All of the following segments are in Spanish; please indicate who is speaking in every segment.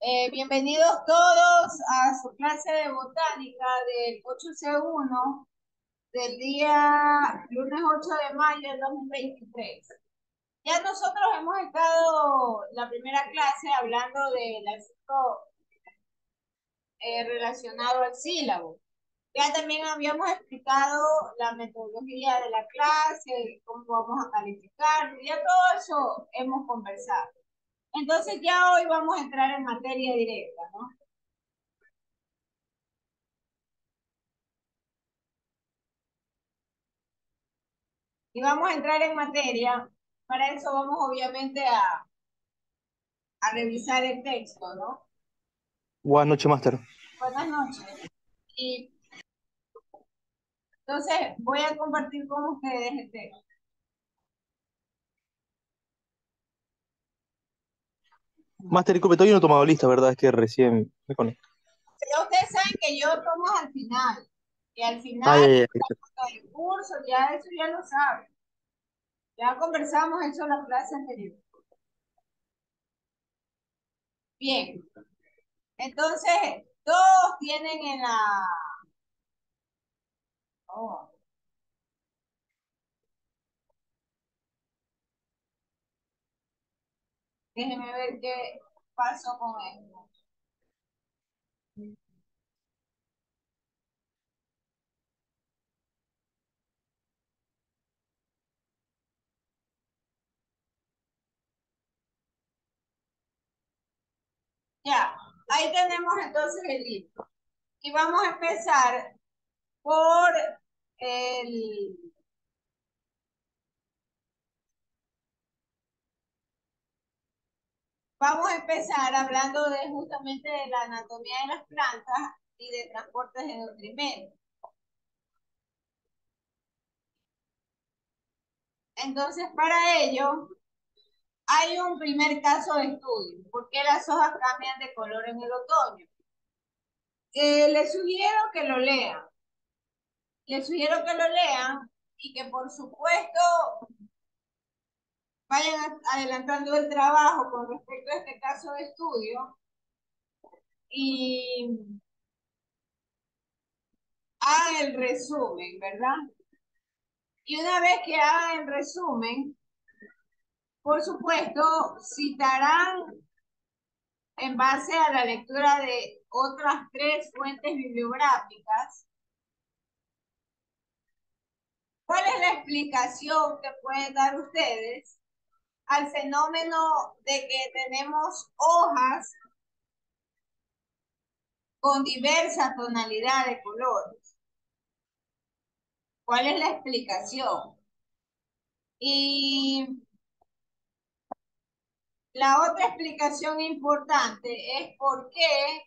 Speaker 1: Bienvenidos todos a su clase de botánica del 8C1 del día lunes 8 de mayo del 2023. Ya nosotros hemos estado la primera clase hablando del asunto relacionado al sílabo. Ya también habíamos explicado la metodología de la clase, cómo vamos a calificar, ya todo eso hemos conversado. Entonces ya hoy vamos a entrar en materia directa, ¿no? Y vamos a entrar en materia. Para eso vamos obviamente a revisar el texto, ¿no?
Speaker 2: Buenas noches, Máster.
Speaker 1: Buenas noches. Y entonces voy a compartir con ustedes el texto.
Speaker 2: Máster, disculpe, todavía no he tomado lista, ¿verdad? Es que recién me conecto.
Speaker 1: Ya ustedes saben que yo tomo al final. Y al
Speaker 2: Ah,
Speaker 1: final
Speaker 2: ya, ya,
Speaker 1: del curso, ya eso ya lo saben. Ya conversamos eso en la clase anterior. Bien. Entonces, todos tienen en la... Oh, déjenme ver qué pasó con esto. Ya, ahí tenemos entonces el libro. Y vamos a empezar por el, vamos a empezar hablando de justamente de la anatomía de las plantas y de transportes de nutrimentos. Entonces, para ello, hay un primer caso de estudio. ¿Por qué las hojas cambian de color en el otoño? Les sugiero que lo lean. Les sugiero que lo lean y que, por supuesto, vayan adelantando el trabajo con respecto a este caso de estudio y hagan el resumen, ¿verdad? Y una vez que hagan el resumen, por supuesto, citarán en base a la lectura de otras tres fuentes bibliográficas. ¿Cuál es la explicación que pueden dar ustedes al fenómeno de que tenemos hojas con diversa tonalidad de colores? ¿Cuál es la explicación? Y la otra explicación importante es por qué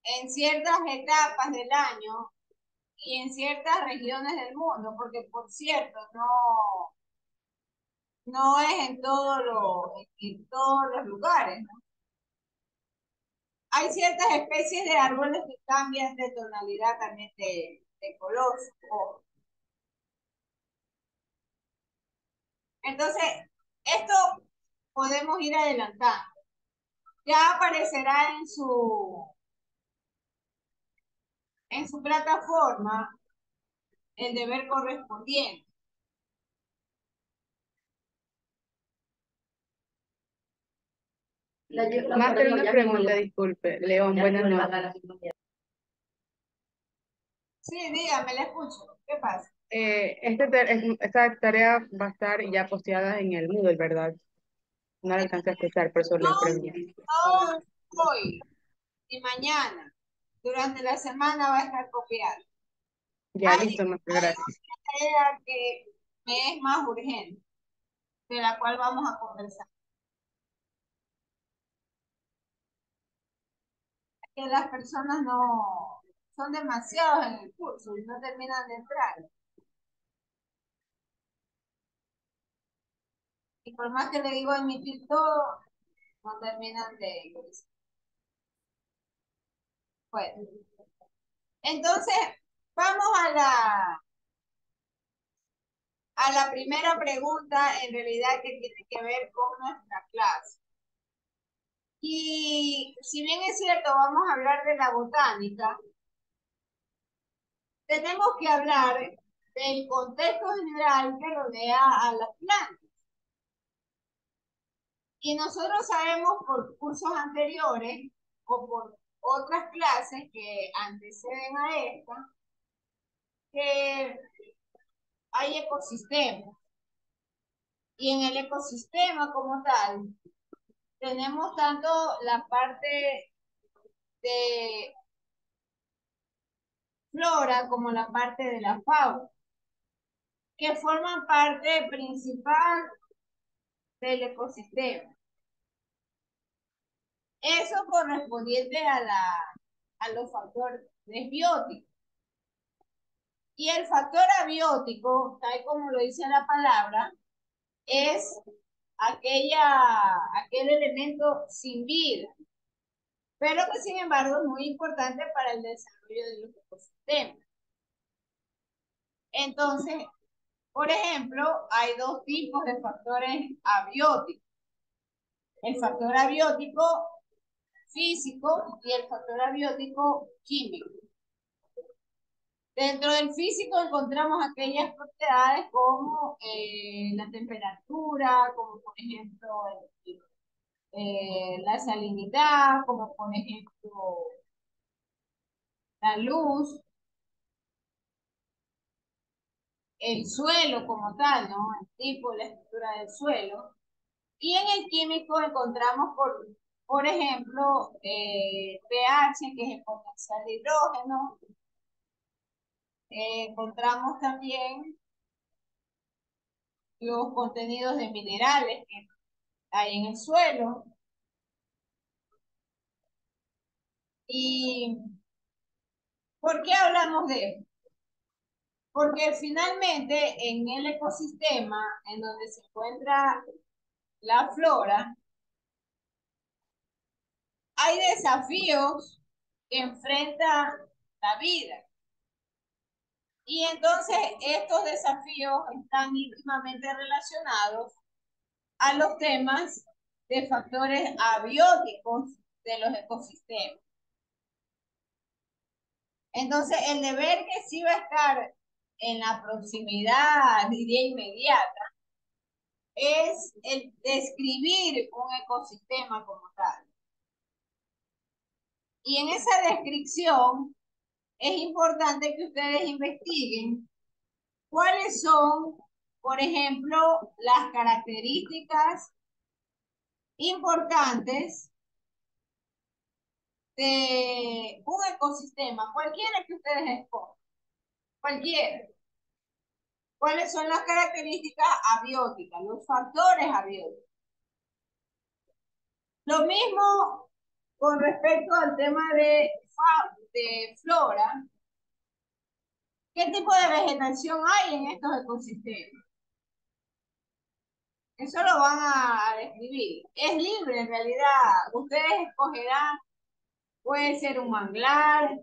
Speaker 1: en ciertas etapas del año y en ciertas regiones del mundo, porque por cierto, no es en todos los lugares, ¿no? Hay ciertas especies de árboles que cambian de tonalidad también de color. Entonces, esto podemos ir adelantando. Ya aparecerá en su plataforma el deber correspondiente.
Speaker 3: Máster, una pregunta, disculpe. León, buenas noches.
Speaker 1: Sí, dígame, le escucho. ¿Qué pasa?
Speaker 3: Esta tarea va a estar ya posteada en el Moodle, ¿verdad? No la alcancé a escuchar, por eso
Speaker 1: No,
Speaker 3: le pregunto.
Speaker 1: no hoy ni mañana. Durante la semana va a estar copiado.
Speaker 3: Ya,
Speaker 1: Hay,
Speaker 3: listo, Máster,
Speaker 1: hay
Speaker 3: gracias.
Speaker 1: una tarea que me es más urgente, de la cual vamos a conversar. Que las personas no son demasiados en el curso y no terminan de entrar. Y por más que le digo emitir todo, no terminan de ingresar. Bueno, entonces vamos a la primera pregunta, en realidad que tiene que ver con nuestra clase. Y si bien es cierto, vamos a hablar de la botánica, tenemos que hablar del contexto general que rodea a las plantas. Y nosotros sabemos por cursos anteriores o por otras clases que anteceden a esta, que hay ecosistemas. Y en el ecosistema como tal, tenemos tanto la parte de flora como la parte de la fauna, que forman parte principal del ecosistema. Eso correspondiente a los factores bióticos. Y el factor abiótico, tal como lo dice la palabra, es aquel elemento sin vida, pero que sin embargo es muy importante para el desarrollo de los ecosistemas. Entonces, por ejemplo, hay dos tipos de factores abióticos. El factor abiótico físico y el factor abiótico químico. Dentro del físico encontramos aquellas propiedades como la temperatura, como por ejemplo la salinidad, como por ejemplo la luz, el suelo como tal, ¿no? El tipo, la estructura del suelo. Y en el químico encontramos, por ejemplo, pH, que es el potencial de hidrógeno. Encontramos también los contenidos de minerales que hay en el suelo. ¿Y por qué hablamos de esto? Porque finalmente en el ecosistema en donde se encuentra la flora, hay desafíos que enfrenta la vida. Y entonces estos desafíos están íntimamente relacionados a los temas de factores abióticos de los ecosistemas. Entonces, el deber que sí va a estar en la proximidad, diría inmediata, es el describir un ecosistema como tal. Y en esa descripción es importante que ustedes investiguen cuáles son, por ejemplo, las características importantes de un ecosistema, cualquiera que ustedes escojan, cualquiera. ¿Cuáles son las características abióticas, los factores abióticos? Lo mismo con respecto al tema de flora. ¿Qué tipo de vegetación hay en estos ecosistemas? Eso lo van a describir. Es libre en realidad. Ustedes escogerán, puede ser un manglar,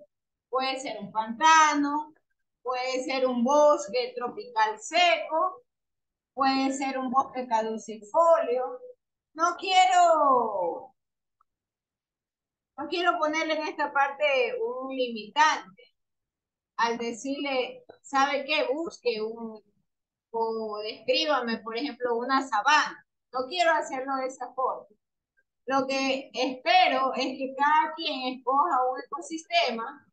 Speaker 1: puede ser un pantano, puede ser un bosque tropical seco, puede ser un bosque caducifolio. No quiero, no quiero ponerle en esta parte un limitante al decirle, ¿sabe qué? Busque o descríbame, por ejemplo, una sabana. No quiero hacerlo de esa forma. Lo que espero es que cada quien escoja un ecosistema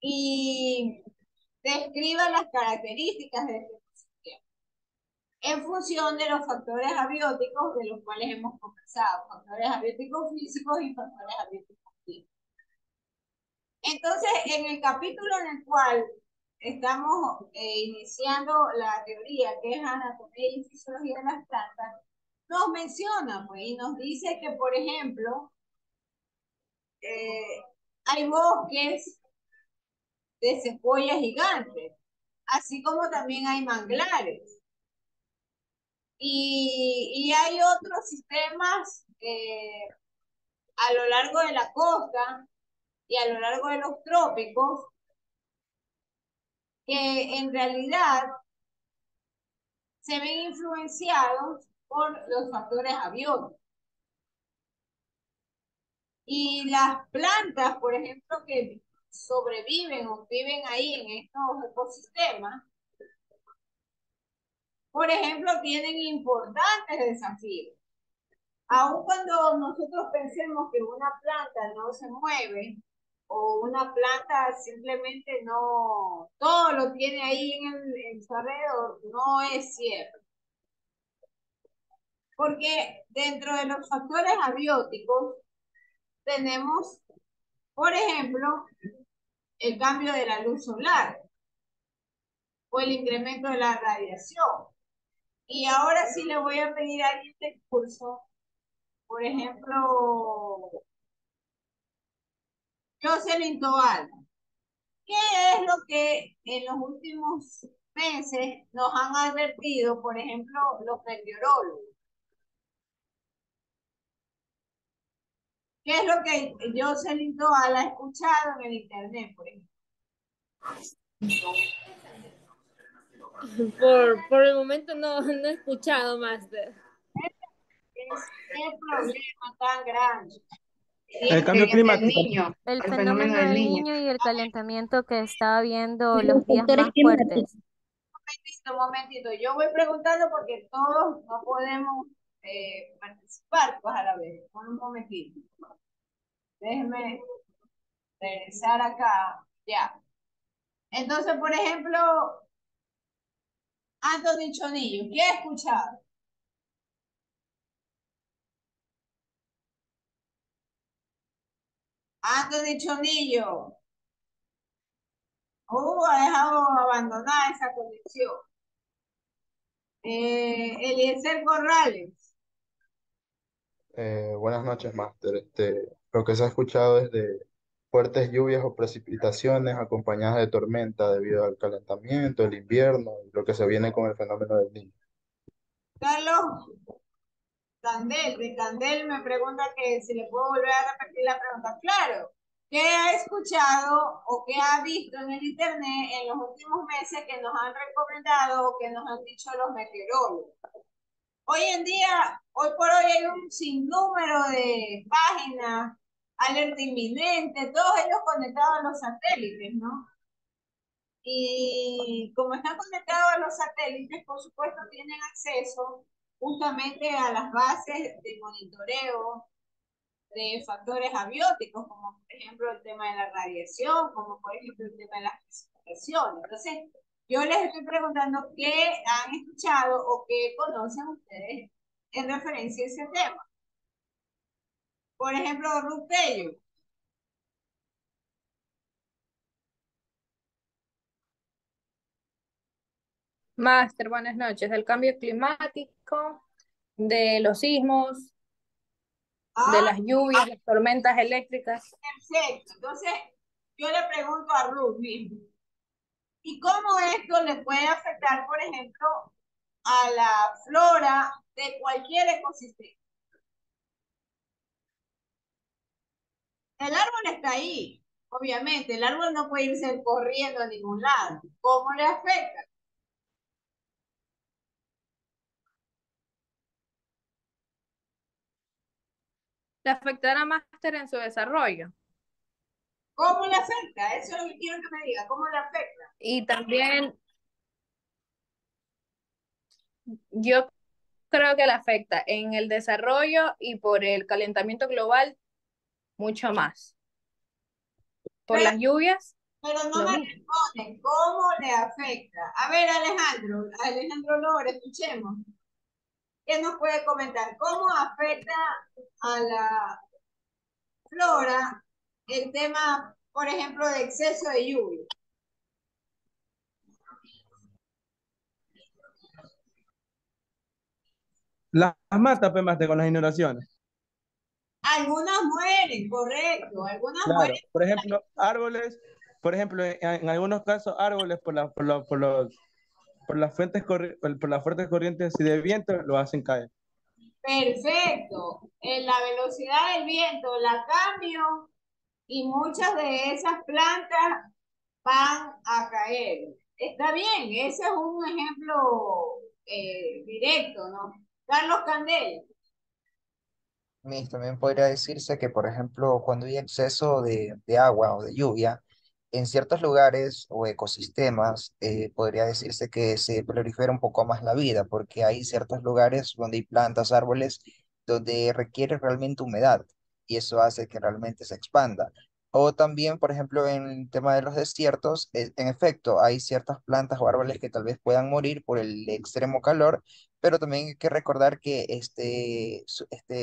Speaker 1: y describa las características de este ecosistema en función de los factores abióticos de los cuales hemos conversado, factores abióticos físicos y factores abióticos químicos. Entonces, en el capítulo en el cual estamos iniciando la teoría, que es anatomía y fisiología de las plantas, nos menciona, pues, y nos dice que, por ejemplo, hay bosques de secuoyas gigantes, así como también hay manglares. Y hay otros sistemas a lo largo de la costa y a lo largo de los trópicos que en realidad se ven influenciados por los factores abióticos. Y las plantas, por ejemplo, que sobreviven o viven ahí en estos ecosistemas, por ejemplo, tienen importantes desafíos. Aun cuando nosotros pensemos que una planta no se mueve o una planta simplemente no, todo lo tiene ahí en su alrededor, no es cierto. Porque dentro de los factores abióticos tenemos, por ejemplo, el cambio de la luz solar o el incremento de la radiación. Y ahora sí le voy a pedir a alguien del curso, por ejemplo, Jocelyn Toal. ¿Qué es lo que en los últimos meses nos han advertido, por ejemplo, los meteorólogos? ¿Qué es lo que Jocelyn Toal ha escuchado en el internet, por ejemplo?
Speaker 4: Por el momento no he escuchado, Master.
Speaker 1: ¿Qué problema tan grande?
Speaker 2: El cambio climático.
Speaker 3: El
Speaker 5: El
Speaker 3: fenómeno
Speaker 5: fenómeno
Speaker 3: del
Speaker 5: del
Speaker 3: niño.
Speaker 5: niño y el calentamiento que está habiendo
Speaker 6: Los
Speaker 5: los días
Speaker 6: factores
Speaker 5: más
Speaker 6: climáticos.
Speaker 5: fuertes.
Speaker 1: Un momentito, yo voy preguntando porque todos no podemos participar pues a la vez. Un momentito. Déjenme regresar acá. Ya. Entonces, por ejemplo, Anthony Chonillo, ¿qué ha escuchado? Anthony Chonillo. Ha dejado abandonada esa conexión. Eliezer Corrales.
Speaker 7: Buenas noches, Máster. Lo que se ha escuchado es de fuertes lluvias o precipitaciones acompañadas de tormenta debido al calentamiento, el invierno y lo que se viene con el fenómeno del niño.
Speaker 1: Carlos Candel, de Candel me pregunta que si le puedo volver a repetir la pregunta. Claro, ¿qué ha escuchado o qué ha visto en el internet en los últimos meses que nos han recomendado o que nos han dicho los meteorólogos? Hoy en día, hoy por hoy hay un sinnúmero de páginas, alerta inminente, todos ellos conectados a los satélites, ¿no? Y como están conectados a los satélites, por supuesto, tienen acceso justamente a las bases de monitoreo de factores abióticos, como por ejemplo el tema de la radiación, como por ejemplo el tema de las precipitaciones. Entonces, yo les estoy preguntando qué han escuchado o qué conocen ustedes en referencia a ese tema. Por ejemplo, Ruth Tello.
Speaker 4: Máster, buenas noches. Del cambio climático, de los sismos, de
Speaker 1: Ah,
Speaker 4: las lluvias, las tormentas eléctricas.
Speaker 1: perfecto. Entonces, yo le pregunto a Ruth mismo. ¿Y cómo esto le puede afectar, por ejemplo, a la flora de cualquier ecosistema? El árbol está ahí, obviamente, el árbol no puede irse corriendo a ningún lado. ¿Cómo le afecta?
Speaker 4: ¿Le afectará, Máster, en su desarrollo?
Speaker 1: ¿Cómo le afecta? Eso es lo que quiero que me diga, ¿cómo le afecta?
Speaker 4: Y también yo creo que le afecta en el desarrollo y por el calentamiento global mucho más. Por
Speaker 1: Pero,
Speaker 4: las lluvias,
Speaker 1: pero no
Speaker 4: lo
Speaker 1: me
Speaker 4: mismo.
Speaker 1: responden, ¿cómo le afecta? A ver, Alejandro Lore, escuchemos. ¿Qué nos puede comentar? ¿Cómo afecta a la flora el tema, por ejemplo, de exceso de lluvia?
Speaker 2: Las mata, pe, Master, con las inundaciones.
Speaker 1: Algunas mueren, correcto, algunas
Speaker 2: Claro.
Speaker 1: mueren.
Speaker 2: Por ejemplo, árboles, por ejemplo, en algunos casos, árboles por las por las fuertes corrientes así de viento lo hacen caer.
Speaker 1: Perfecto. En la velocidad del viento la cambio y muchas de esas plantas van a caer. Está bien, ese es un ejemplo directo, ¿no? Carlos Candel.
Speaker 6: También podría decirse que, por ejemplo, cuando hay exceso de agua o de lluvia, en ciertos lugares o ecosistemas, podría decirse que se prolifera un poco más la vida, porque hay ciertos lugares donde hay plantas, árboles, donde requiere realmente humedad, y eso hace que realmente se expanda. O también, por ejemplo, en el tema de los desiertos, en efecto, hay ciertas plantas o árboles que tal vez puedan morir por el extremo calor, pero también hay que recordar que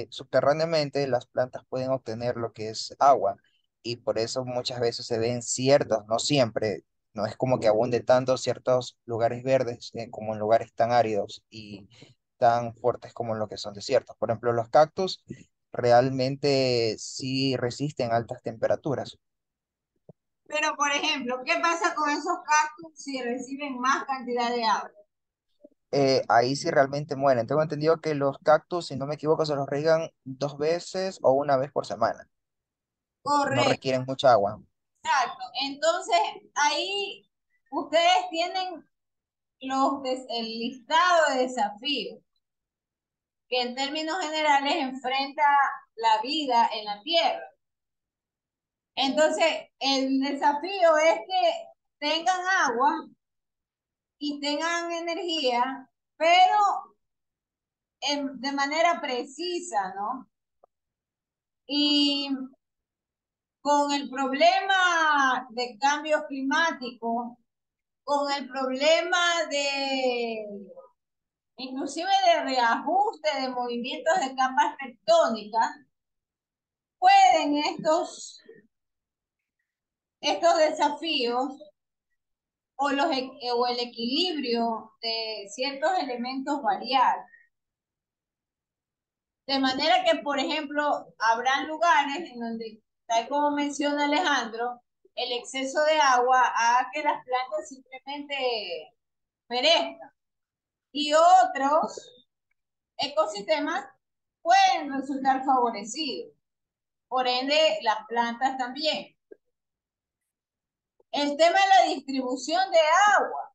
Speaker 6: subterráneamente las plantas pueden obtener lo que es agua, y por eso muchas veces se ven ciertos, no siempre, no es como que abunde tanto ciertos lugares verdes, como en lugares tan áridos y tan fuertes como en lo que son desiertos. Por ejemplo, los cactus realmente sí resisten altas temperaturas.
Speaker 1: Pero, por ejemplo, ¿qué pasa con esos cactus si reciben más cantidad de agua?
Speaker 6: Ahí sí realmente mueren. Tengo entendido que los cactus, si no me equivoco, se los riegan 2 veces o una vez por semana. No
Speaker 1: Correcto,
Speaker 6: requieren mucha agua.
Speaker 1: exacto. Entonces, ahí ustedes tienen el listado de desafíos que en términos generales enfrenta la vida en la Tierra. Entonces, el desafío es que tengan agua y tengan energía, pero de manera precisa, ¿no? Y con el problema de cambio climático, con el problema de, inclusive de reajuste de movimientos de capas tectónicas, pueden estos desafíos o el equilibrio de ciertos elementos variar. De manera que, por ejemplo, habrán lugares en donde, tal como menciona Alejandro, el exceso de agua haga que las plantas simplemente perezcan. Y otros ecosistemas pueden resultar favorecidos. Por ende, las plantas también. El tema de la distribución de agua.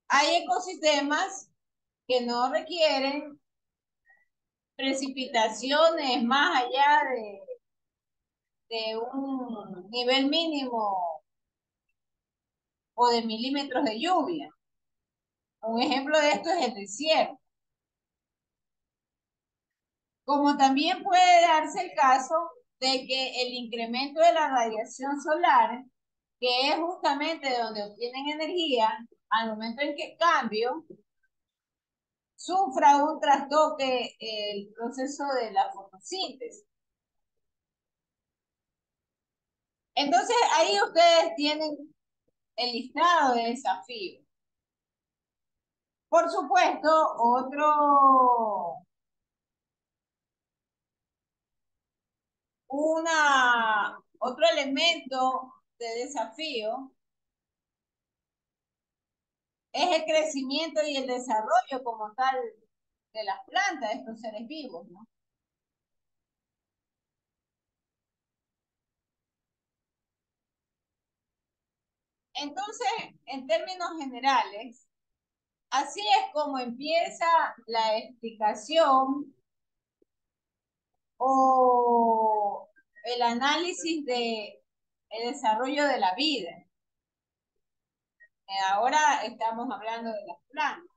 Speaker 1: Hay ecosistemas que no requieren precipitaciones más allá de un nivel mínimo o de milímetros de lluvia. Un ejemplo de esto es el desierto. Como también puede darse el caso de que el incremento de la radiación solar, que es justamente de donde obtienen energía, al momento en que cambio, sufra un trastoque el proceso de la fotosíntesis. Entonces ahí ustedes tienen el listado de desafíos. Por supuesto, otro elemento de desafío es el crecimiento y el desarrollo como tal de las plantas, de estos seres vivos, ¿no? Entonces, en términos generales, así es como empieza la explicación o el análisis de el desarrollo de la vida. Ahora estamos hablando de las plantas.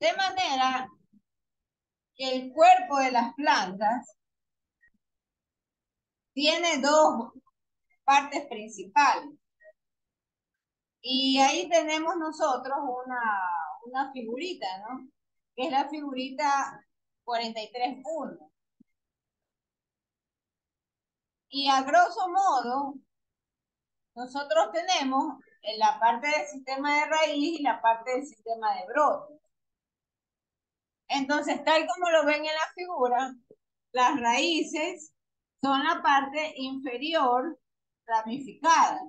Speaker 1: De manera que el cuerpo de las plantas tiene dos partes principales. Y ahí tenemos nosotros una figurita, ¿no? Que es la figurita 43.1. Y a grosso modo, nosotros tenemos en la parte del sistema de raíz y la parte del sistema de brote. Entonces, tal como lo ven en la figura, las raíces son la parte inferior ramificada,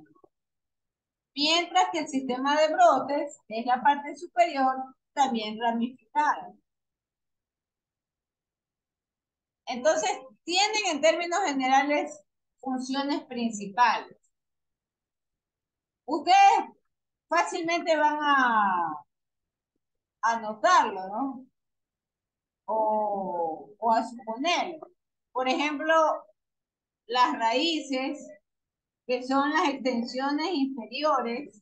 Speaker 1: mientras que el sistema de brotes es la parte superior también ramificada. Entonces, tienen en términos generales funciones principales. Ustedes fácilmente van a notarlo, ¿no? O a suponerlo. Por ejemplo, las raíces, que son las extensiones inferiores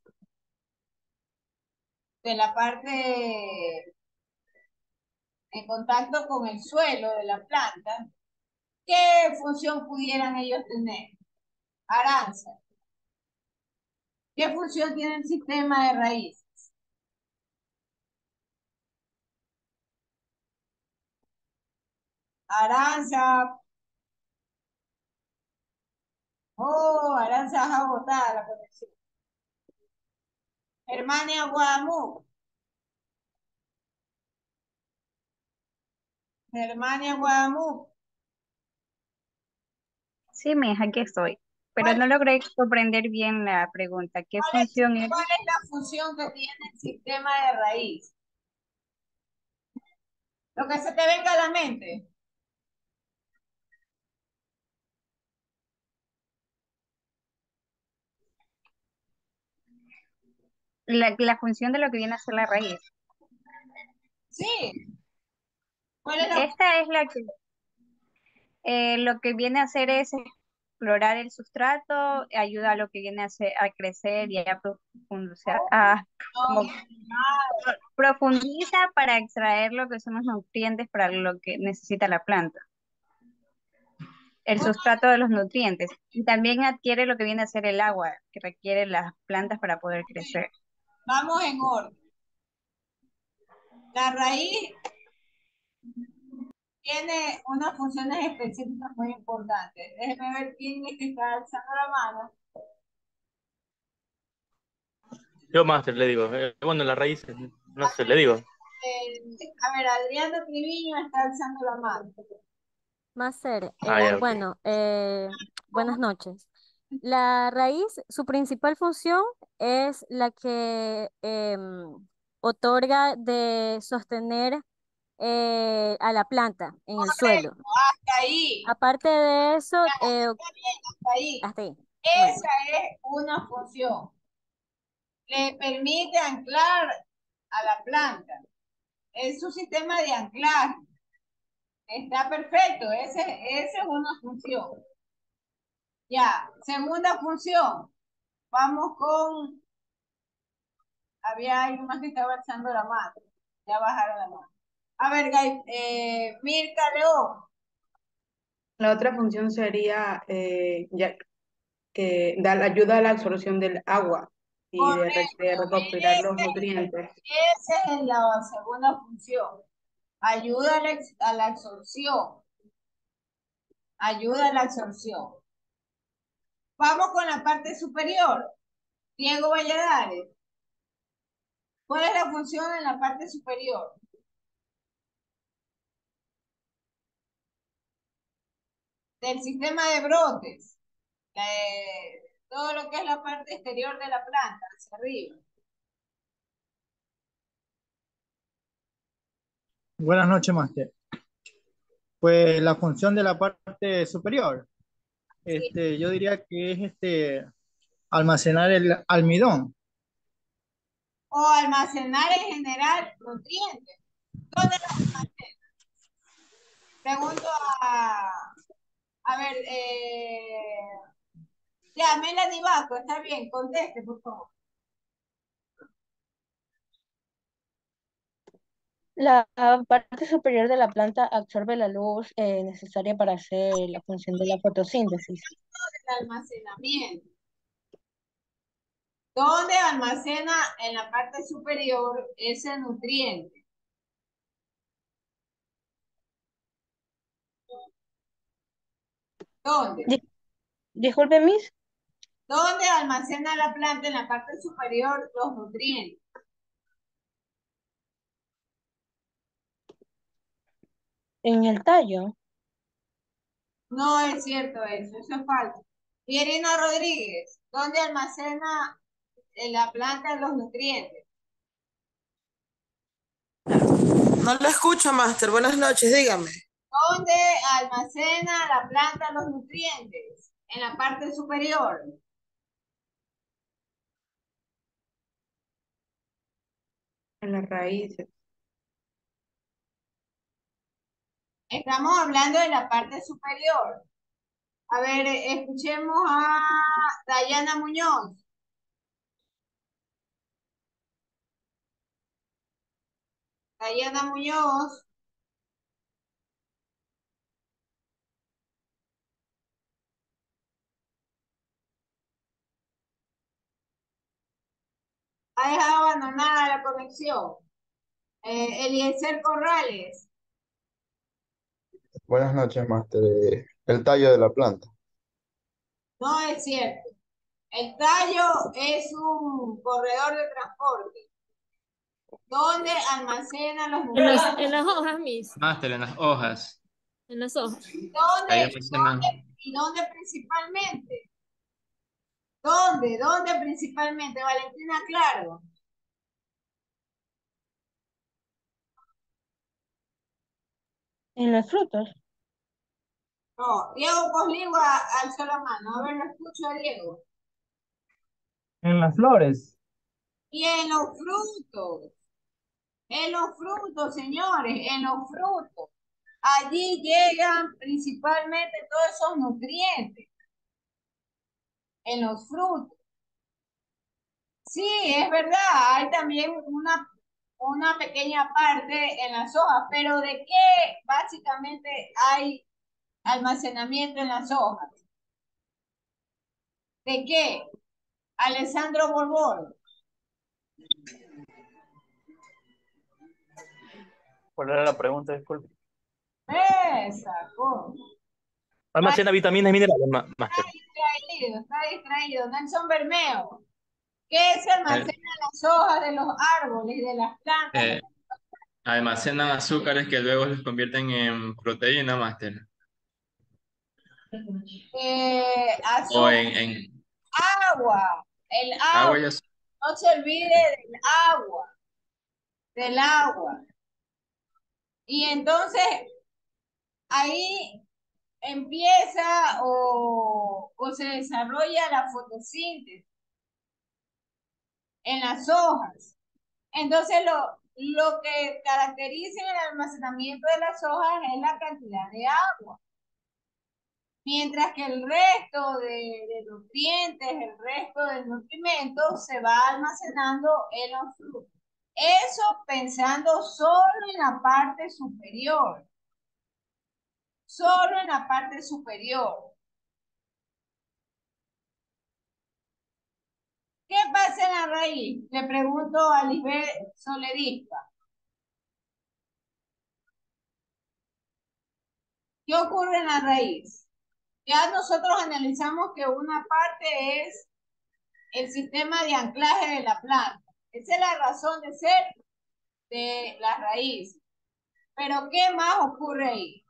Speaker 1: de la parte en contacto con el suelo de la planta, ¿qué función pudieran ellos tener? Aranza. ¿Qué función tiene el sistema de raíz? Aranza. Oh, Aranza ha botada la conexión. Germania Guadamuc. Germania Guadamuc.
Speaker 8: Sí, mija, aquí estoy. Pero
Speaker 1: ¿Cuál,
Speaker 8: no logré comprender bien la pregunta. ¿Qué función es?
Speaker 1: cuál es la función que tiene el sistema de raíz? Lo que se te venga a la mente.
Speaker 8: La función de lo que viene a ser la raíz.
Speaker 1: Sí. ¿Cuál es la
Speaker 8: Esta es la que lo que viene a hacer es explorar el sustrato, ayuda a lo que viene a, a crecer y a profundizar, como
Speaker 1: función?
Speaker 8: profundiza para extraer lo que son los nutrientes para lo que necesita la planta, el sustrato de los nutrientes, y también adquiere lo que viene a ser el agua que requieren las plantas para poder crecer.
Speaker 1: Vamos en orden. La raíz tiene unas funciones específicas muy importantes. Déjeme ver quién es que está alzando la mano.
Speaker 9: Yo, Master, le digo. Bueno, las raíces, no sé, le digo.
Speaker 1: A ver, Adriana Triviño está alzando la mano.
Speaker 5: Máster,
Speaker 9: Ah, ya, ok.
Speaker 5: bueno, buenas noches. La raíz, su principal función es la que otorga de sostener a la planta en el
Speaker 1: Correcto,
Speaker 5: suelo.
Speaker 1: hasta ahí.
Speaker 5: Aparte de eso,
Speaker 1: Está bien, hasta ahí.
Speaker 5: hasta ahí. Bueno,
Speaker 1: Esa es una función. Le permite anclar a la planta. Es su sistema de anclaje. Está perfecto. Esa es una función. Ya, segunda función. Vamos con, había alguien más que estaba alzando la mano. Ya bajaron la mano. A ver, Mirka León.
Speaker 3: La otra función sería ya que da la ayuda a la absorción del agua y de
Speaker 1: Correcto.
Speaker 3: recopilar los nutrientes.
Speaker 1: Esa es la segunda función. Ayuda a la absorción. Ayuda a la absorción. Vamos con la parte superior. Diego Valladares. ¿Cuál es la función en la parte superior? Del sistema de brotes. Todo lo que es la parte exterior de la planta, hacia arriba.
Speaker 10: Buenas noches, máster. Pues la función de la parte superior,
Speaker 1: Sí.
Speaker 10: yo diría que es almacenar el almidón.
Speaker 1: O almacenar en general nutrientes. ¿Dónde los almacena? Pregunto a ver, ya, Melanie Vasco, está bien, conteste, por favor.
Speaker 11: La parte superior de la planta absorbe la luz necesaria para hacer la función de la fotosíntesis.
Speaker 1: El almacenamiento. ¿Dónde almacena en la parte superior ese nutriente? ¿Dónde?
Speaker 11: Disculpe, Miss,
Speaker 1: ¿Dónde almacena la planta en la parte superior los nutrientes?
Speaker 11: en el tallo.
Speaker 1: No es cierto eso es falso. Irina Rodríguez, ¿dónde almacena en la planta los nutrientes?
Speaker 12: No lo escucho, Master. Buenas noches, dígame.
Speaker 1: ¿Dónde almacena la planta los nutrientes? En la parte superior.
Speaker 3: En las raíces.
Speaker 1: Estamos hablando de la parte superior. A ver, escuchemos a Dayana Muñoz. Dayana Muñoz. Ha dejado abandonada la conexión. Eliezer Corrales.
Speaker 7: Buenas noches, máster. El tallo de la planta.
Speaker 1: No es cierto. El tallo es un corredor de transporte donde almacena los nutrientes.
Speaker 5: En las hojas, Miss.
Speaker 13: Máster, en las hojas.
Speaker 5: En las hojas.
Speaker 13: Ahí
Speaker 1: ¿Dónde,
Speaker 13: almacenan.
Speaker 1: y dónde principalmente? ¿Dónde principalmente? Valentina, claro.
Speaker 11: En los frutos.
Speaker 1: No, Diego Cosligua alzó la mano. A ver, lo escucho a Diego.
Speaker 10: En las flores.
Speaker 1: Y en los frutos. En los frutos, señores, en los frutos. Allí llegan principalmente todos esos nutrientes. En los frutos. Sí, es verdad, hay también una pequeña parte en las hojas, pero ¿de qué básicamente hay almacenamiento en las hojas? ¿De qué? Alessandro Borbor.
Speaker 9: ¿Cuál era la pregunta? Disculpe.
Speaker 1: Esa, cosa.
Speaker 9: Almacena vitaminas y minerales, máster.
Speaker 1: Está distraído. Nelson Bermeo. ¿Qué se almacena en las hojas de los árboles, de las plantas?
Speaker 13: Almacenan azúcares que luego los convierten en proteína, máster. O
Speaker 1: Azúcar, agua. El agua.
Speaker 13: agua y azúcar.
Speaker 1: No se olvide del agua. Del agua. Y entonces ahí empieza o se desarrolla la fotosíntesis en las hojas. Entonces lo que caracteriza el almacenamiento de las hojas es la cantidad de agua. Mientras que el resto de nutrientes, el resto del nutrimento se va almacenando en los frutos. Eso pensando solo en la parte superior. Solo en la parte superior. ¿Qué pasa en la raíz? Le pregunto a Lisbeth Soledispa. ¿Qué ocurre en la raíz? Ya nosotros analizamos que una parte es el sistema de anclaje de la planta. Esa es la razón de ser de la raíz. Pero ¿qué más ocurre ahí?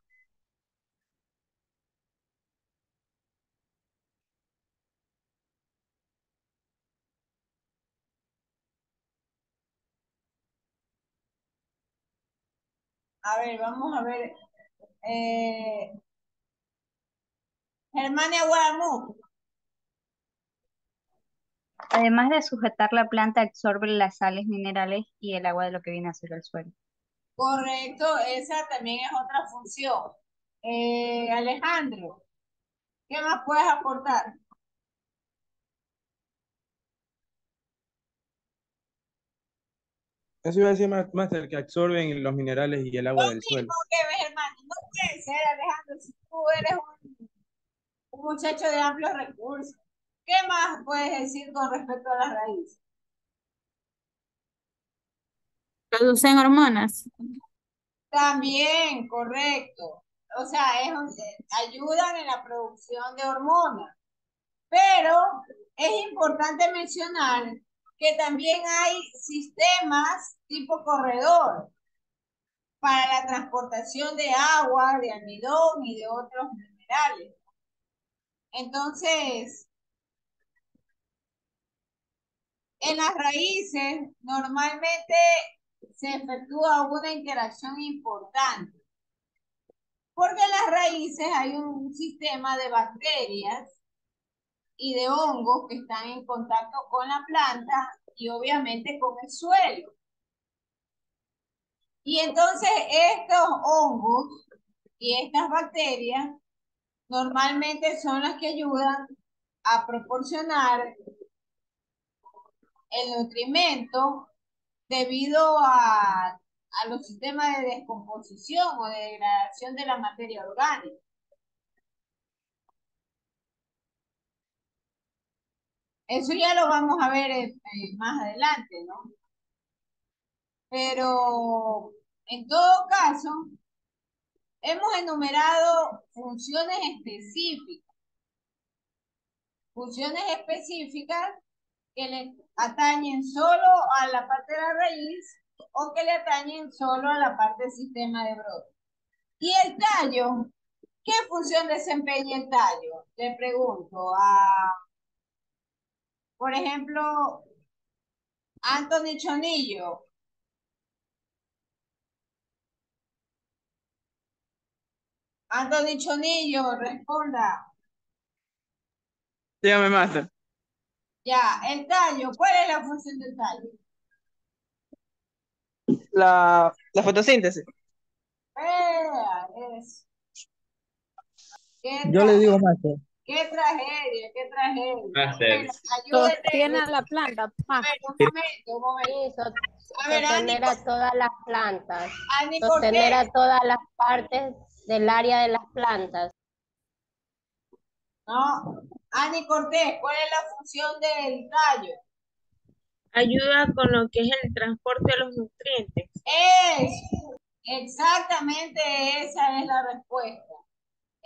Speaker 1: A ver, vamos a ver. Germania Guadalupe.
Speaker 8: Además de sujetar la planta, absorbe las sales minerales y el agua de lo que viene a ser el suelo.
Speaker 1: Correcto, esa también es otra función. Alejandro, ¿qué más puedes aportar?
Speaker 2: Eso iba a decir, Master, que absorben los minerales y el agua del suelo.
Speaker 1: Que ves, hermano, no puede ser, Alejandro, si tú eres un muchacho de amplios recursos. ¿Qué más puedes decir con respecto a las raíces?
Speaker 5: Producen hormonas.
Speaker 1: También, correcto. O sea, ayudan en la producción de hormonas. Pero es importante mencionar que también hay sistemas tipo corredor para la transportación de agua, de almidón y de otros minerales. Entonces, en las raíces normalmente se efectúa una interacción importante, porque en las raíces hay un sistema de bacterias y de hongos que están en contacto con la planta y obviamente con el suelo. Y entonces estos hongos y estas bacterias normalmente son las que ayudan a proporcionar el nutrimento debido a los sistemas de descomposición o de degradación de la materia orgánica. Eso ya lo vamos a ver más adelante, ¿no? Pero en todo caso, hemos enumerado funciones específicas que le atañen solo a la parte de la raíz o que le atañen solo a la parte del sistema de brote. ¿Y el tallo? ¿Qué función desempeña el tallo? Le pregunto por ejemplo, Anthony Chonillo. Anthony Chonillo, responda.
Speaker 14: Dígame, Master.
Speaker 1: Ya, el tallo, ¿cuál es la función del tallo?
Speaker 14: La fotosíntesis.
Speaker 1: Vea, es.
Speaker 10: Yo le digo, Master.
Speaker 1: Qué tragedia, qué tragedia.
Speaker 13: Master.
Speaker 1: Bueno, ayúdenme.
Speaker 5: Sostiene a la planta.
Speaker 1: A ver, un momento. A ver,
Speaker 15: Sostener a todas las plantas.
Speaker 1: Ani
Speaker 15: Sostener
Speaker 1: Cortés.
Speaker 15: a todas las partes del área de las plantas.
Speaker 1: No, Ani Cortés, ¿cuál es la función del tallo?
Speaker 16: Ayuda con lo que es el transporte de los nutrientes.
Speaker 1: Exactamente esa es la respuesta.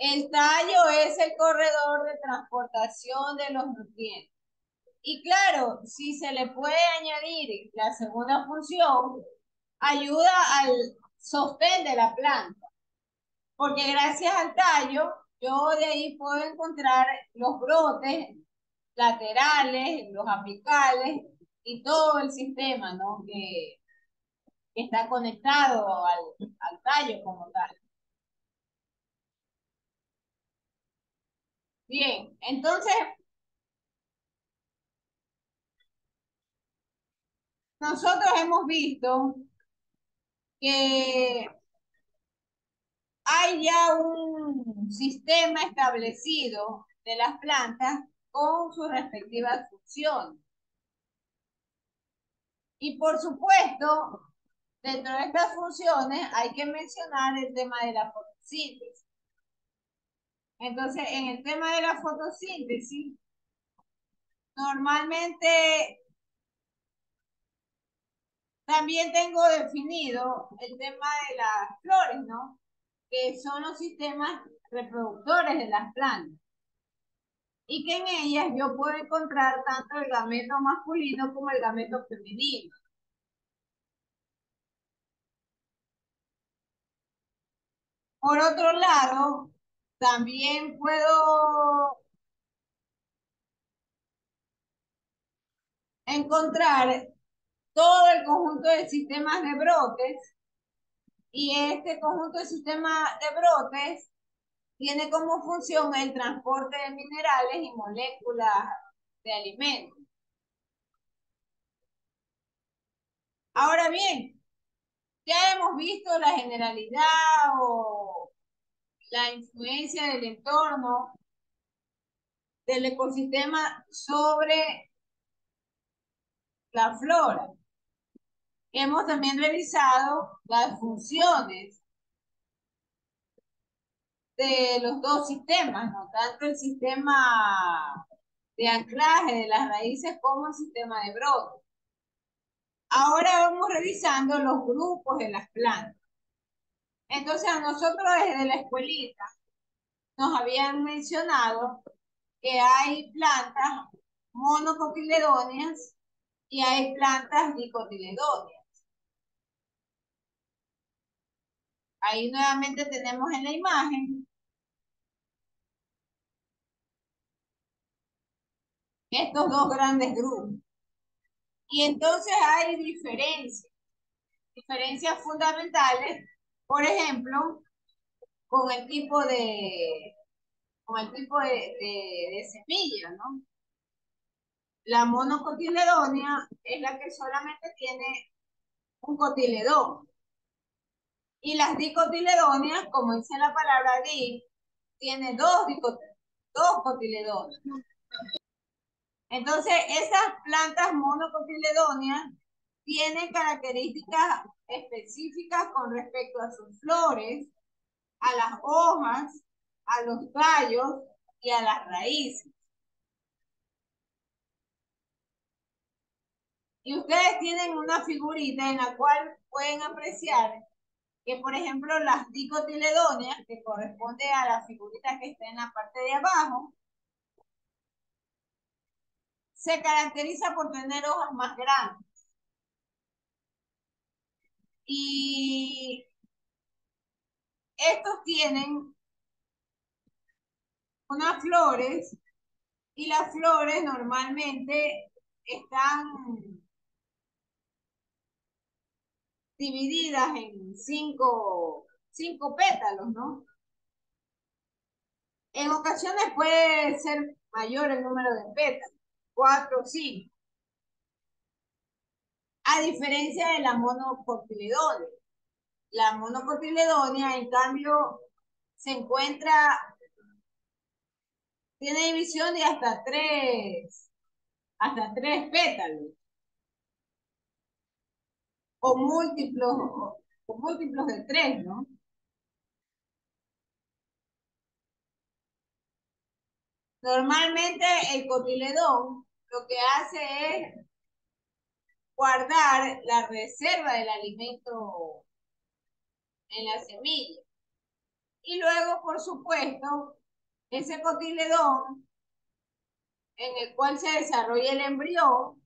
Speaker 1: El tallo es el corredor de transportación de los nutrientes. Y claro, si se le puede añadir la segunda función, ayuda al sostén de la planta. Porque gracias al tallo, yo de ahí puedo encontrar los brotes laterales, los apicales y todo el sistema, ¿no? Que está conectado al tallo como tal. Bien, entonces, nosotros hemos visto que hay ya un sistema establecido de las plantas con sus respectivas funciones. Y por supuesto, dentro de estas funciones hay que mencionar el tema de la fotosíntesis. Entonces, en el tema de la fotosíntesis, normalmente también tengo definido el tema de las flores, ¿no? Que son los sistemas reproductores de las plantas. Y que en ellas yo puedo encontrar tanto el gameto masculino como el gameto femenino. Por otro lado, también puedo encontrar todo el conjunto de sistemas de brotes y este conjunto de sistemas de brotes tiene como función el transporte de minerales y moléculas de alimentos. Ahora bien, ya hemos visto la generalidad o la influencia del entorno del ecosistema sobre la flora. Hemos también revisado las funciones de los dos sistemas, ¿no? Tanto el sistema de anclaje de las raíces como el sistema de brote. Ahora vamos revisando los grupos de las plantas. Entonces a nosotros desde la escuelita nos habían mencionado que hay plantas monocotiledóneas y hay plantas dicotiledóneas. Ahí nuevamente tenemos en la imagen estos dos grandes grupos. Y entonces hay diferencias fundamentales, por ejemplo, con el tipo de semilla, ¿no? La monocotiledónea es la que solamente tiene un cotiledón. Y las dicotiledóneas, como dice la palabra di, tiene dos cotiledóneas. Entonces, esas plantas monocotiledóneas tienen características específicas con respecto a sus flores, a las hojas, a los tallos y a las raíces. Y ustedes tienen una figurita en la cual pueden apreciar que, por ejemplo, las dicotiledóneas, que corresponde a la figurita que está en la parte de abajo, se caracteriza por tener hojas más grandes. Y estos tienen unas flores, y las flores normalmente están divididas en cinco pétalos, ¿no? En ocasiones puede ser mayor el número de pétalos, 4 o 5. A diferencia de la monocotiledonia. La monocotiledonia, en cambio, se encuentra, tiene división de hasta tres pétalos. O múltiplos de 3, ¿no? Normalmente el cotiledón lo que hace es guardar la reserva del alimento en la semilla. Y luego, por supuesto, ese cotiledón en el cual se desarrolla el embrión,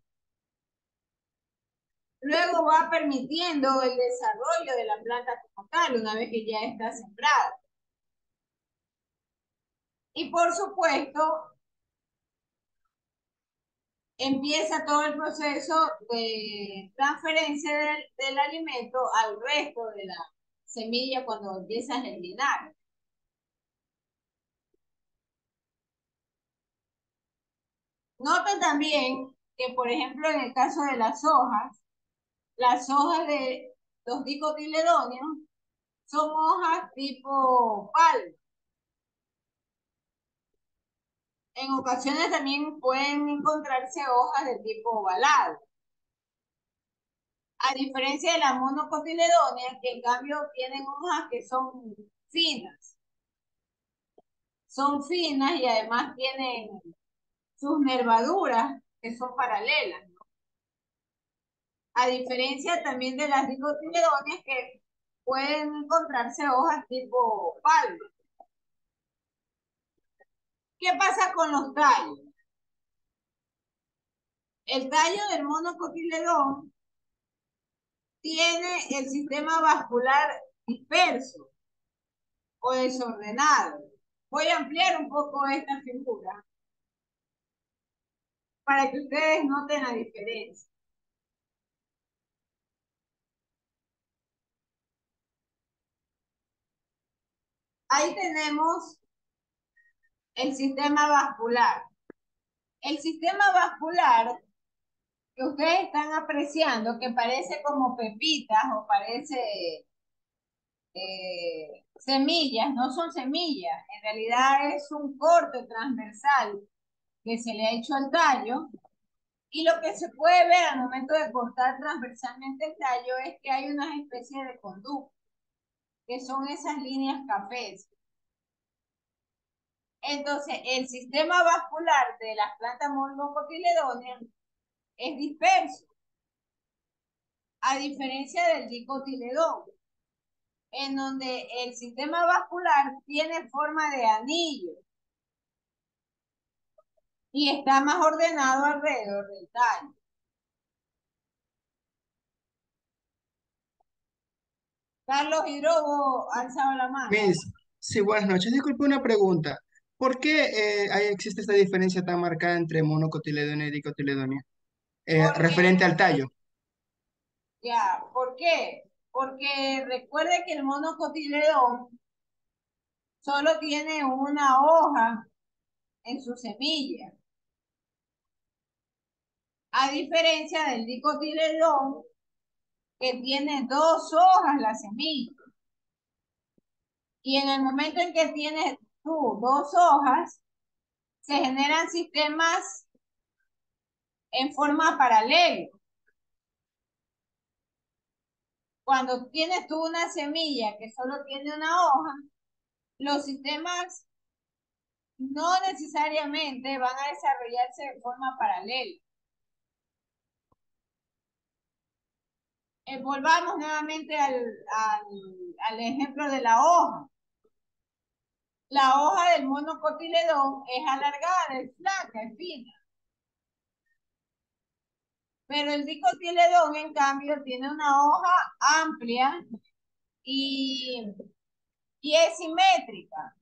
Speaker 1: luego va permitiendo el desarrollo de la planta como tal, una vez que ya está sembrada. Y por supuesto, empieza todo el proceso de transferencia del alimento al resto de la semilla cuando empieza a germinar. Noten también que, por ejemplo, en el caso de las hojas de los dicotiledóneos son hojas tipo palma. En ocasiones también pueden encontrarse hojas de tipo ovalado. A diferencia de las monocotiledóneas, que en cambio tienen hojas que son finas. Son finas y además tienen sus nervaduras que son paralelas, ¿no? A diferencia también de las dicotiledóneas, que pueden encontrarse hojas tipo palma. ¿Qué pasa con los tallos? El tallo del monocotiledón tiene el sistema vascular disperso o desordenado. Voy a ampliar un poco esta figura para que ustedes noten la diferencia. Ahí tenemos el sistema vascular. El sistema vascular que ustedes están apreciando, que parece como pepitas o parece semillas, no son semillas, en realidad es un corte transversal que se le ha hecho al tallo, y lo que se puede ver al momento de cortar transversalmente el tallo es que hay una especie de conducto, que son esas líneas cafés. Entonces, el sistema vascular de las plantas monocotiledóneas es disperso, a diferencia del dicotiledón, en donde el sistema vascular tiene forma de anillo y está más ordenado alrededor del tallo. Carlos Hidrobo ha alzado la mano.
Speaker 17: Miss, sí, buenas noches. Disculpe una pregunta. ¿Por qué existe esta diferencia tan marcada entre monocotiledonia y dicotiledonia? Referente al tallo.
Speaker 1: Ya, ¿por qué? Porque recuerde que el monocotiledón solo tiene una hoja en su semilla. A diferencia del dicotiledón, que tiene 2 hojas la semilla. Y en el momento en que tienes tú dos hojas, se generan sistemas en forma paralela. Cuando tienes tú una semilla que solo tiene una hoja, los sistemas no necesariamente van a desarrollarse de forma paralela. Volvamos nuevamente al ejemplo de la hoja. La hoja del monocotiledón es alargada, es flaca, es fina. Pero el dicotiledón, en cambio, tiene una hoja amplia y es simétrica.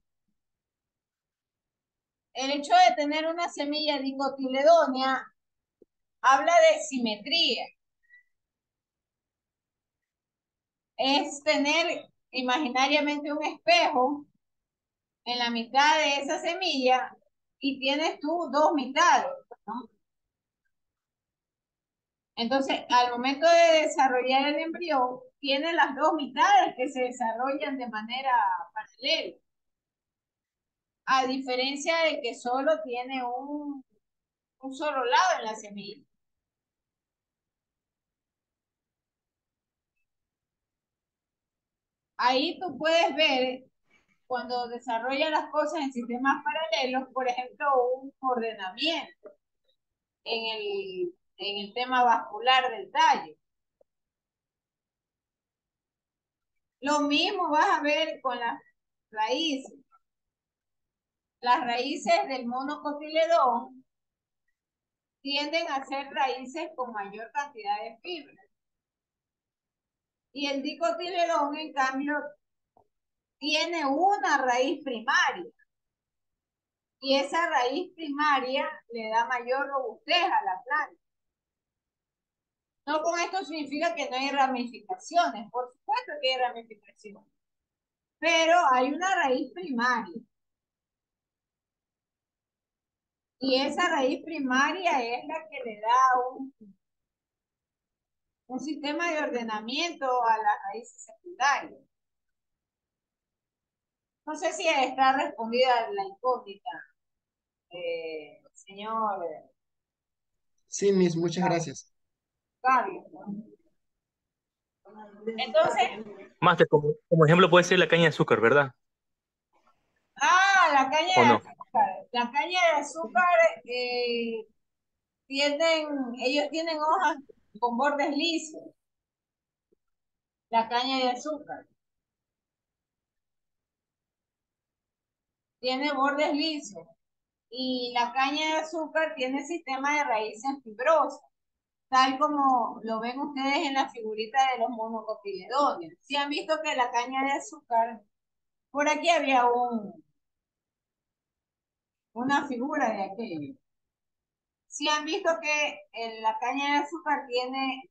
Speaker 1: El hecho de tener una semilla dicotiledónea habla de simetría. Es tener imaginariamente un espejo en la mitad de esa semilla y tienes tú dos mitades, ¿no? Entonces, al momento de desarrollar el embrión, tiene las dos mitades que se desarrollan de manera paralela. A diferencia de que solo tiene un solo lado en la semilla. Ahí tú puedes ver cuando desarrolla las cosas en sistemas paralelos, por ejemplo, un ordenamiento en el tema vascular del tallo. Lo mismo vas a ver con las raíces. Las raíces del monocotiledón tienden a ser raíces con mayor cantidad de fibras. Y el dicotiledón, en cambio, tiene una raíz primaria. Y esa raíz primaria le da mayor robustez a la planta. No con esto significa que no hay ramificaciones, por supuesto que hay ramificaciones, pero hay una raíz primaria. Y esa raíz primaria es la que le da un sistema de ordenamiento a las raíces secundarias. No sé si está respondida la incógnita, señor
Speaker 17: Sí, Miss, muchas gracias.
Speaker 1: Fabio. Entonces,
Speaker 9: Máster, como ejemplo puede ser la caña de azúcar, ¿verdad?
Speaker 1: la caña
Speaker 9: ¿O
Speaker 1: de
Speaker 9: no?
Speaker 1: azúcar. La caña de azúcar, ellos tienen hojas con bordes lisos. La caña de azúcar. Tiene bordes lisos. Y la caña de azúcar tiene sistema de raíces fibrosas, tal como lo ven ustedes en la figurita de los monocotiledones. Si han visto que la caña de azúcar, por aquí había una figura de aquello. Si han visto que la caña de azúcar tiene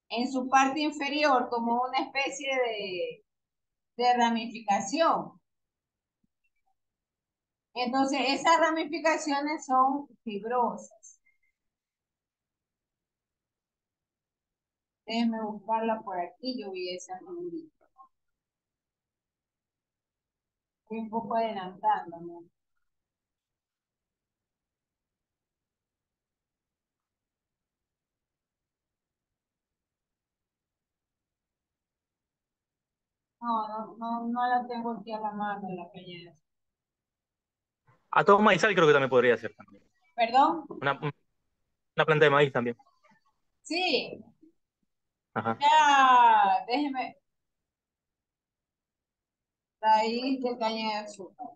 Speaker 1: en su parte inferior como una especie de ramificación. Entonces, esas ramificaciones son fibrosas. Déjenme buscarla por aquí, yo vi esa figurita. Estoy un poco adelantando, ¿no? No la tengo aquí a la mano, la caña de azúcar.
Speaker 9: A todo maizal creo que también podría ser.
Speaker 1: ¿Perdón?
Speaker 9: Una planta de maíz también.
Speaker 1: Sí,
Speaker 9: Ajá.
Speaker 1: ya, déjeme. Raíz de caña de azúcar.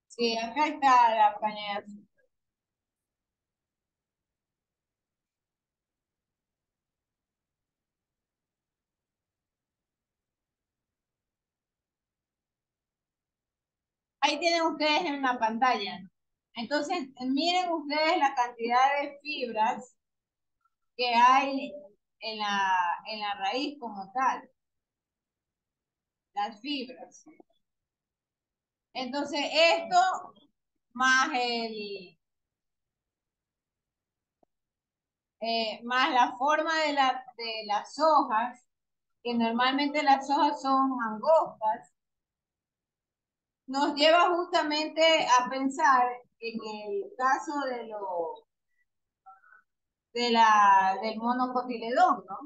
Speaker 1: Sí, acá está la caña de azúcar. Ahí tienen ustedes en la pantalla. Entonces, miren ustedes la cantidad de fibras que hay en la raíz como tal. las fibras. Entonces, esto más más la forma de las hojas, que normalmente las hojas son angostas, nos lleva justamente a pensar en el caso del monocotiledón, ¿no?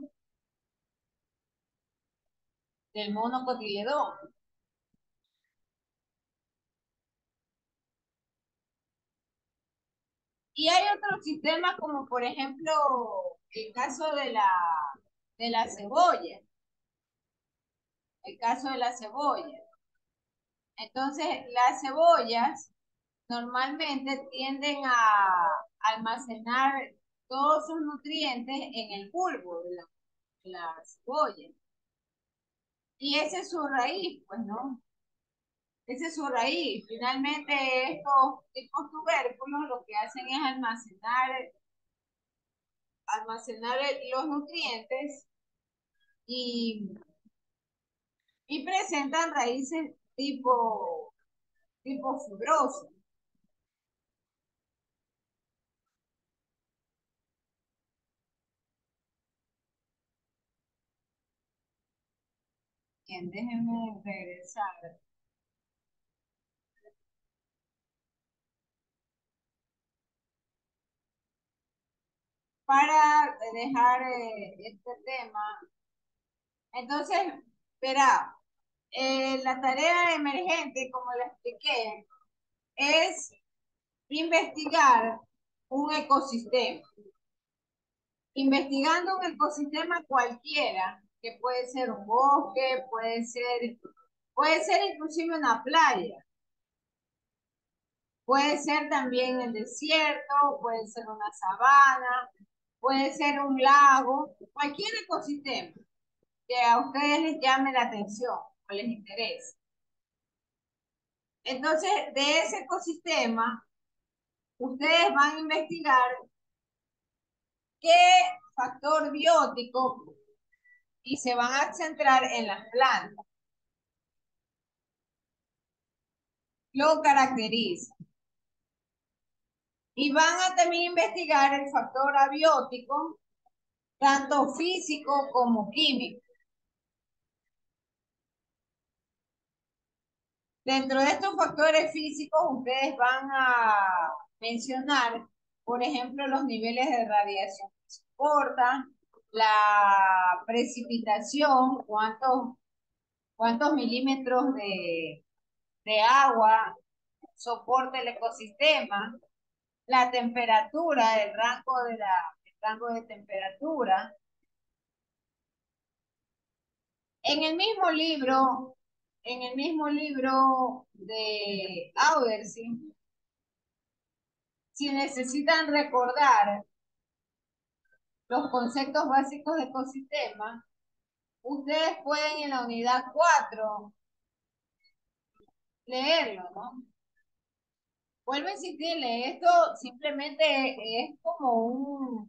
Speaker 1: Del monocotiledón. Y hay otros sistemas como por ejemplo el caso de la cebolla. El caso de la cebolla. Entonces, las cebollas normalmente tienden a almacenar todos sus nutrientes en el bulbo de la cebolla. Y esa es su raíz, pues, ¿no? Esa es su raíz. Finalmente, estos tipos tubérculos lo que hacen es almacenar los nutrientes y, y presentan raíces tipo fibroso. Bien, déjenme regresar. Para dejar este tema. Entonces, verá, la tarea emergente, como le expliqué, es investigar un ecosistema. Investigando un ecosistema cualquiera, que puede ser un bosque, puede ser inclusive una playa, puede ser también el desierto, puede ser una sabana, puede ser un lago, cualquier ecosistema que a ustedes les llame la atención o les interese. Entonces, de ese ecosistema, ustedes van a investigar qué factor biótico y se van a centrar en las plantas. Lo caracteriza. Y van a también investigar el factor abiótico, tanto físico como químico. Dentro de estos factores físicos, ustedes van a mencionar, por ejemplo, los niveles de radiación que soportan, la precipitación, cuántos milímetros de agua soporta el ecosistema, la temperatura, el rango de temperatura. En el mismo libro de Audersin, si necesitan recordar los conceptos básicos de ecosistema, ustedes pueden en la unidad 4 leerlo, ¿no? Vuelvo a insistirle, esto simplemente es como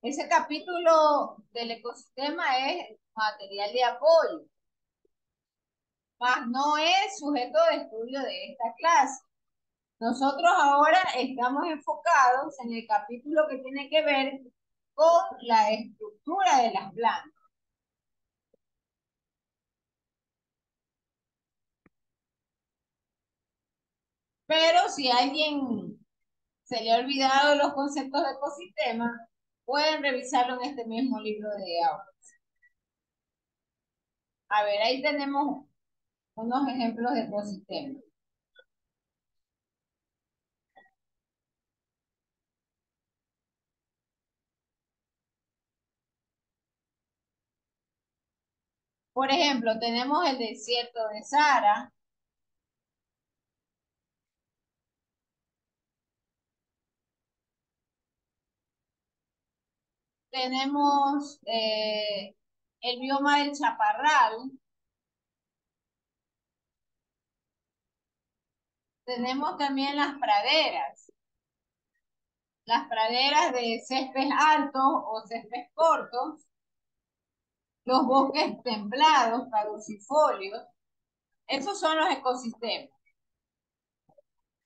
Speaker 1: ese capítulo del ecosistema es material de apoyo, mas no es sujeto de estudio de esta clase. Nosotros ahora estamos enfocados en el capítulo que tiene que ver con la estructura de las plantas. Pero si a alguien se le ha olvidado los conceptos de ecosistema, pueden revisarlo en este mismo libro de aulas. A ver, ahí tenemos unos ejemplos de ecosistema. Por ejemplo, tenemos el desierto de Sahara. Tenemos el bioma del Chaparral. Tenemos también las praderas. Las praderas de césped altos o césped cortos. los bosques templados, caducifolios, esos son los ecosistemas.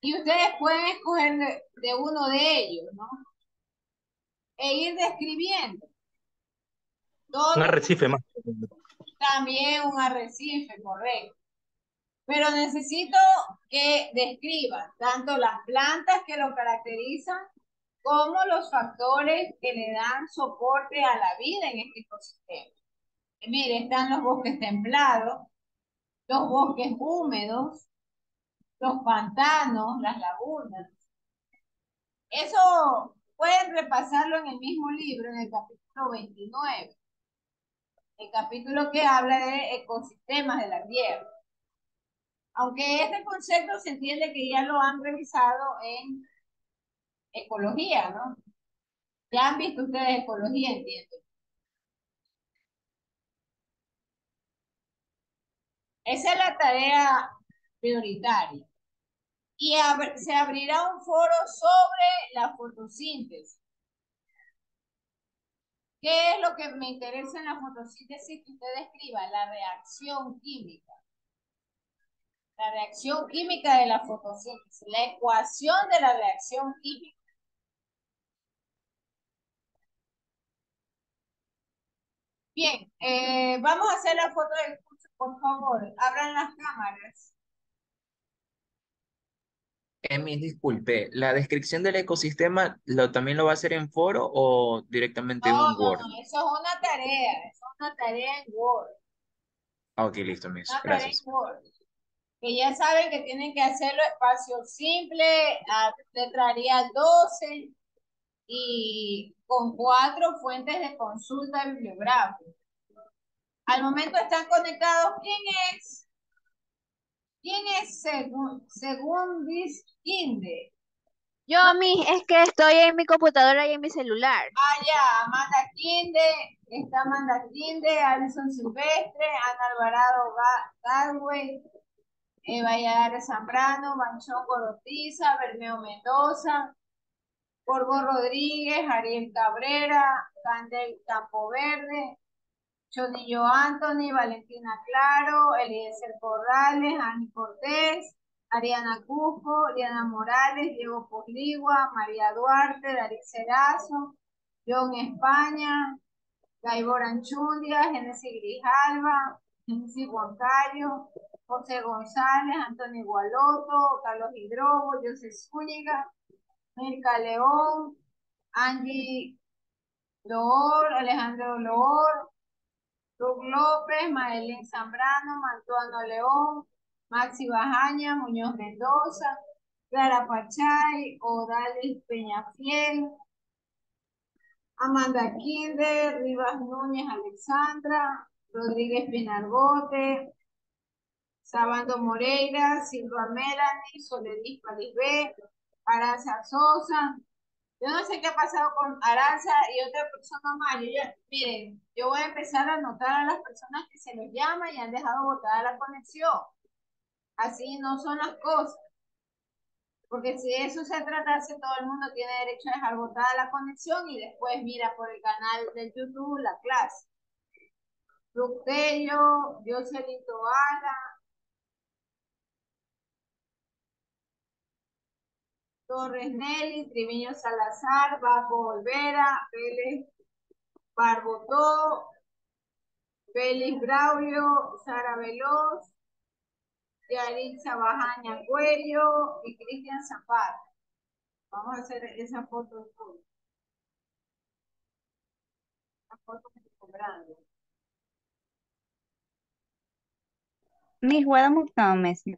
Speaker 1: Y ustedes pueden escoger de uno de ellos, ¿no? E ir describiendo.
Speaker 9: Un arrecife más.
Speaker 1: También un arrecife, correcto. Pero necesito que describan tanto las plantas que lo caracterizan como los factores que le dan soporte a la vida en este ecosistema. Mire, están los bosques templados, los bosques húmedos, los pantanos, las lagunas. Eso pueden repasarlo en el mismo libro, en el capítulo 29, el capítulo que habla de ecosistemas de la Tierra. Aunque este concepto se entiende que ya lo han revisado en ecología, ¿no? Ya han visto ustedes ecología, entiendo. Esa es la tarea prioritaria. Y se abrirá un foro sobre la fotosíntesis. ¿Qué es lo que me interesa en la fotosíntesis? Que usted describa la reacción química. La reacción química de la fotosíntesis, la ecuación de la reacción química. Bien, vamos a hacer la foto del curso, por favor. Abran las cámaras.
Speaker 18: Emi, disculpe, ¿la descripción del ecosistema también lo va a hacer en foro o directamente en
Speaker 1: No,
Speaker 18: un
Speaker 1: no,
Speaker 18: Word?
Speaker 1: no, eso es una tarea en Word,
Speaker 18: Ah, ok, listo, Miss.
Speaker 1: una tarea en
Speaker 18: Gracias.
Speaker 1: Word. Que ya saben que tienen que hacerlo espacio simple, letraría 12 y con 4 fuentes de consulta bibliográfica. Al momento están conectados, ¿quién es? ¿Quién es según Kinde?
Speaker 19: Yo, es que estoy en mi computadora y en mi celular.
Speaker 1: Ah, ya, Amanda Kinde, está Amanda Kinde, Alison Silvestre, Ana Alvarado Galway, Valladares Zambrano, Banchón Corotiza, Bermeo Mendoza, Borgo Rodríguez, Ariel Cabrera, Candel Campoverde, Chonillo Anthony, Valentina Claro, Eliezer Corrales, Ani Cortés, Ariana Cusco, Diana Morales, Diego Posligua, María Duarte, Darix Serazo, John España, Gaibor Anchundia, Genesis Grijalva, Genesis Huancayo, José González, Antonio Gualoto, Carlos Hidrobo, José Zúñiga, Mirka León, Angie Loor, Alejandro Loor, Doug López, Madeline Zambrano, Mantuano León, Maxi Bajaña, Muñoz Mendoza, Clara Pachay, Odalis Peñafiel, Amanda Kinder, Rivas Núñez Alexandra, Rodríguez Pinargote, Sabando Moreira, Silva Melanie, Soledis Paribé, Aranza Sosa. Yo no sé qué ha pasado con Aranza y otra persona más. Miren, yo voy a empezar a anotar a las personas que se les llama y han dejado botada la conexión. Así no son las cosas. Porque si de eso se tratase, todo el mundo tiene derecho a dejar botada la conexión y después mira por el canal de YouTube la clase. Fructello, Jocelyn Toala, Torres Nelly, Triviño Salazar, Bajo Olvera, Vélez Barbotó, Félix Braulio, Sara Veloz, Yaritza Bajaña Cuello y Cristian Zapata. Vamos a hacer esa foto. La foto que estoy cobrando.
Speaker 8: Miss Guadalupe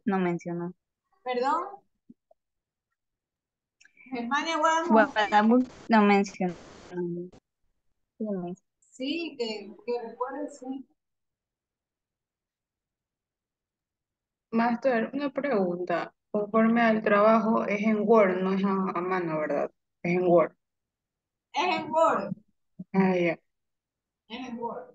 Speaker 8: no mencionó.
Speaker 1: ¿Perdón? Germania Guadalupe.
Speaker 8: Guadalupe no mencionó.
Speaker 1: Sí, que recuerde, sí.
Speaker 3: Master, una pregunta. Conforme al trabajo es en Word, no es a mano, ¿verdad? Es en Word.
Speaker 1: Es en Word.
Speaker 3: Ah, ya.
Speaker 1: Es en Word.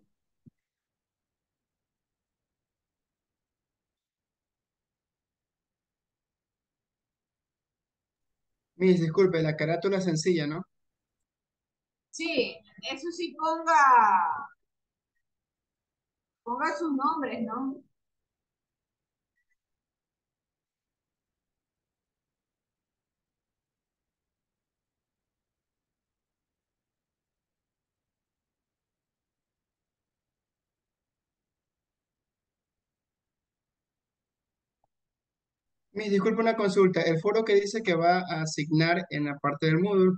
Speaker 17: Miss, disculpe, la carátula sencilla, ¿no?
Speaker 1: Sí, eso sí ponga Ponga sus nombres, ¿no?
Speaker 17: Miss, disculpe una consulta. El foro que dice que va a asignar en la parte del módulo,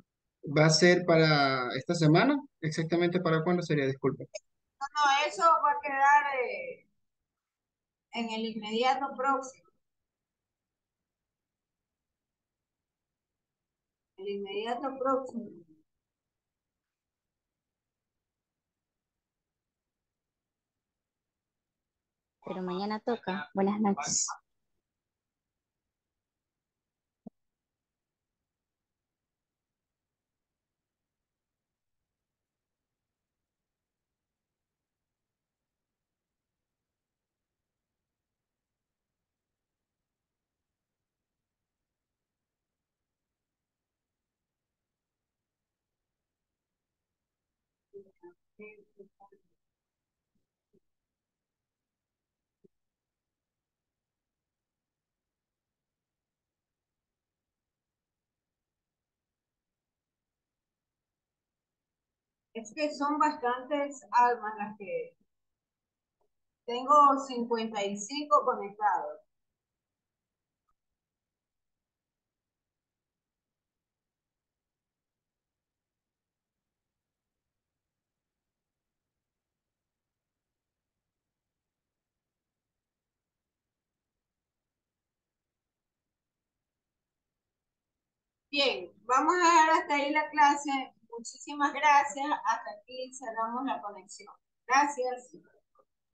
Speaker 17: ¿va a ser para esta semana? ¿Exactamente para cuándo sería? Disculpe.
Speaker 1: No, no, eso va a quedar en el inmediato próximo. El inmediato próximo.
Speaker 19: Pero mañana toca. Buenas noches.
Speaker 1: Es que son bastantes almas las que tengo 55 conectados. Bien, vamos a dejar hasta ahí la clase. Muchísimas gracias. Hasta aquí cerramos la conexión. Gracias.